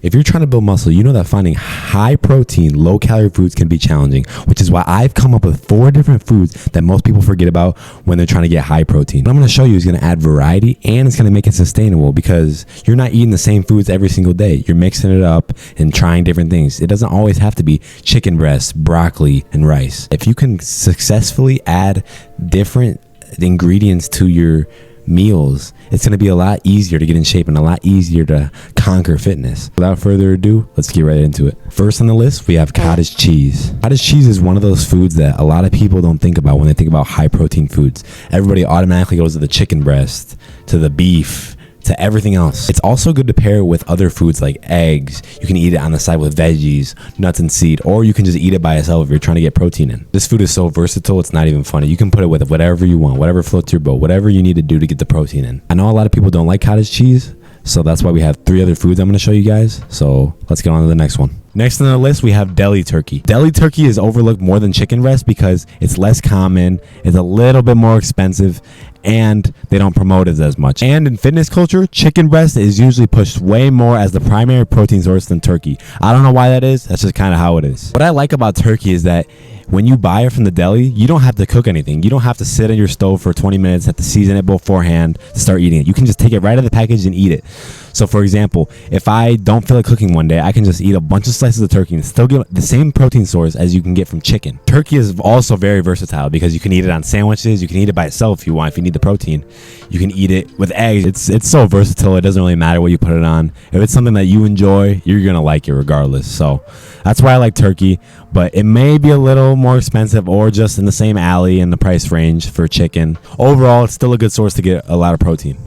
If you're trying to build muscle, you know that finding high protein, low calorie foods can be challenging, which is why I've come up with 4 different foods that most people forget about when they're trying to get high protein. What I'm going to show you is going to add variety and it's going to make it sustainable because you're not eating the same foods every single day. You're mixing it up and trying different things. It doesn't always have to be chicken breast, broccoli, and rice. If you can successfully add different ingredients to your meals, it's going to be a lot easier to get in shape and a lot easier to conquer fitness. Without further ado, let's get right into it. First on the list, we have cottage cheese. Cottage cheese is one of those foods that a lot of people don't think about when they think about high protein foods. Everybody automatically goes to the chicken breast, to the beef, to everything else. It's also good to pair it with other foods like eggs. You can eat it on the side with veggies, nuts and seed, or you can just eat it by itself if you're trying to get protein in. This food is so versatile, it's not even funny. You can put it with whatever you want, whatever floats your boat, whatever you need to do to get the protein in. I know a lot of people don't like cottage cheese, so that's why we have 3 other foods I'm going to show you guys. So let's get on to the next one. Next on the list, we have deli turkey. Deli turkey is overlooked more than chicken breast because it's less common, it's a little bit more expensive, and they don't promote it as much. And in fitness culture, chicken breast is usually pushed way more as the primary protein source than turkey. I don't know why that is. That's just kind of how it is. What I like about turkey is that when you buy it from the deli, you don't have to cook anything. You don't have to sit on your stove for 20 minutes, have to season it beforehand to start eating it. You can just take it right out of the package and eat it. So for example, if I don't feel like cooking one day, I can just eat a bunch of slices of turkey and still get the same protein source as you can get from chicken. Turkey is also very versatile because you can eat it on sandwiches. You can eat it by itself if you want, if you need the protein. You can eat it with eggs. It's so versatile. It doesn't really matter what you put it on. If it's something that you enjoy, you're going to like it regardless. So that's why I like turkey, but it may be a little more expensive or just in the same alley in the price range for chicken. Overall, it's still a good source to get a lot of protein.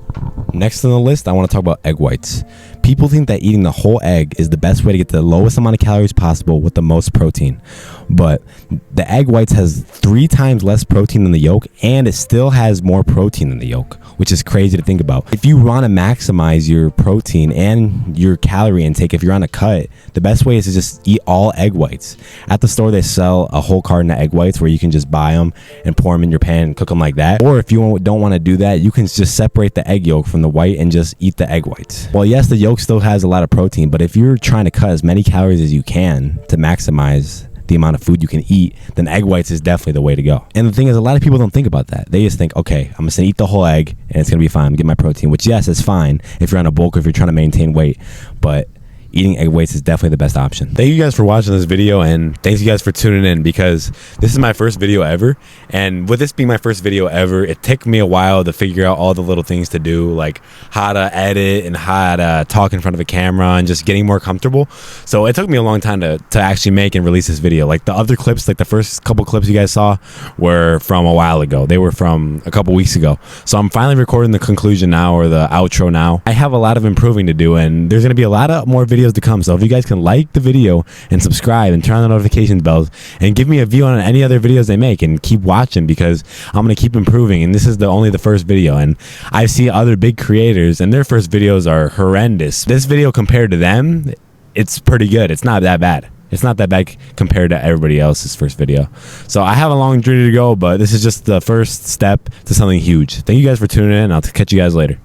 Next on the list, I want to talk about egg whites. People think that eating the whole egg is the best way to get the lowest amount of calories possible with the most protein. But the egg whites has 3 times less protein than the yolk, and it still has more protein than the yolk, which is crazy to think about. If you want to maximize your protein and your calorie intake, if you're on a cut, the best way is to just eat all egg whites. At the store, they sell a whole carton of egg whites where you can just buy them and pour them in your pan and cook them like that. Or if you don't want to do that, you can just separate the egg yolk from the white and just eat the egg whites. Well, yes, the yolk still has a lot of protein, but if you're trying to cut as many calories as you can to maximize the amount of food you can eat, then egg whites is definitely the way to go. And the thing is, a lot of people don't think about that. They just think, okay, I'm just gonna eat the whole egg and it's gonna be fine, get my protein, which yes, it's fine if you're on a bulk or if you're trying to maintain weight, but eating egg whites is definitely the best option. Thank you guys for watching this video, and thanks you guys for tuning in because this is my first video ever. And with this being my first video ever, it took me a while to figure out all the little things to do, like how to edit and how to talk in front of a camera and just getting more comfortable. So it took me a long time to actually make and release this video. Like the other clips, like the first couple clips you guys saw were from a while ago. They were from a couple weeks ago. So I'm finally recording the conclusion now, or the outro now. I have a lot of improving to do, and there's going to be a lot of more videos to come. So if you guys can like the video and subscribe and turn on the notification bells and give me a view on any other videos they make and keep watching, because I'm going to keep improving, and this is only the first video, and I see other big creators and their first videos are horrendous. This video compared to them, it's pretty good. It's not that bad. It's not that bad compared to everybody else's first video. So I have a long journey to go, but this is just the first step to something huge. Thank you guys for tuning in. I'll catch you guys later.